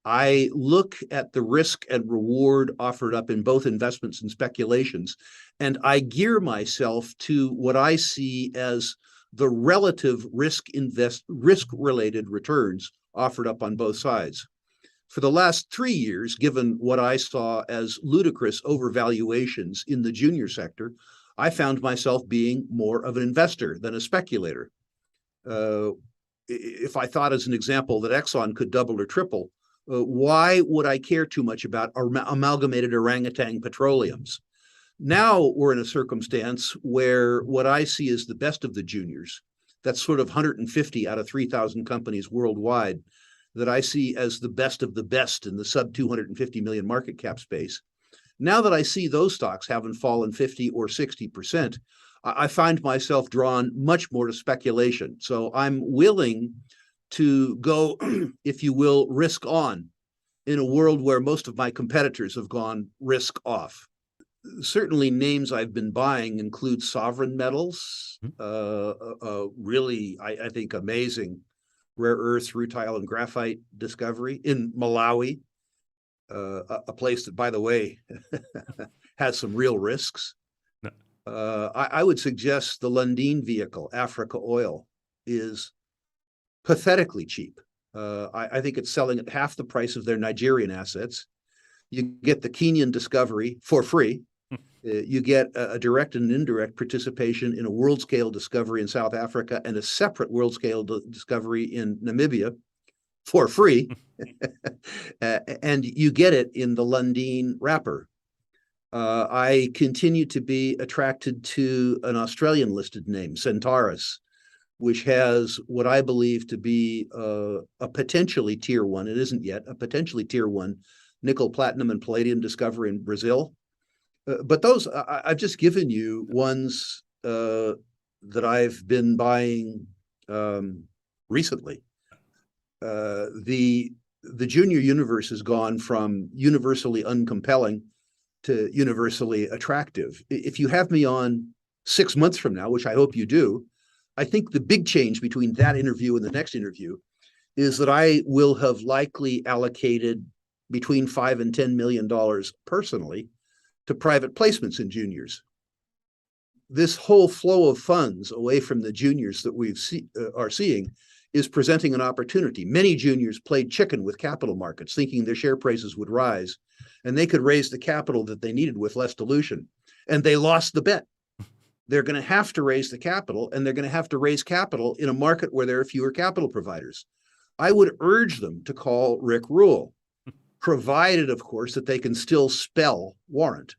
I look at the risk and reward offered up in both investments and speculations, and I gear myself to what I see as the relative risk-related returns offered up on both sides. For the last 3 years, given what I saw as ludicrous overvaluations in the junior sector, I found myself being more of an investor than a speculator. If I thought, as an example, that Exxon could double or triple, why would I care too much about amalgamated orangutan petroleums? Now we're in a circumstance where what I see is the best of the juniors, that's sort of 150 out of 3,000 companies worldwide, that I see as the best of the best in the sub 250 million market cap space. Now that I see those stocks haven't fallen 50 or 60%, I find myself drawn much more to speculation. So I'm willing to go, if you will, risk on in a world where most of my competitors have gone risk off. Certainly names I've been buying include sovereign metals, really, I think, amazing rare earths, rutile, and graphite discovery in Malawi, a place that, by the way, has some real risks. I would suggest the Lundin vehicle, Africa Oil, is pathetically cheap. I think it's selling at half the price of their Nigerian assets. You get the Kenyan discovery for free. You get a direct and indirect participation in a world-scale discovery in South Africa and a separate world-scale discovery in Namibia for free. And you get it in the Lundin wrapper. I continue to be attracted to an Australian-listed name, Centaurus, which has what I believe to be a potentially tier one, it isn't yet, a potentially tier one nickel, platinum, and palladium discovery in Brazil. But those, I've just given you ones that I've been buying recently. The junior universe has gone from universally uncompelling to universally attractive. If you have me on 6 months from now, which I hope you do, I think the big change between that interview and the next interview is that I will have likely allocated between $5 and $10 million personally to private placements in juniors. This whole flow of funds away from the juniors that we are seeing is presenting an opportunity. Many juniors played chicken with capital markets, thinking their share prices would rise, and they could raise the capital that they needed with less dilution. And they lost the bet. They're going to have to raise the capital, and they're going to have to raise capital in a market where there are fewer capital providers. I would urge them to call Rick Rule, provided, of course, that they can still spell warrant.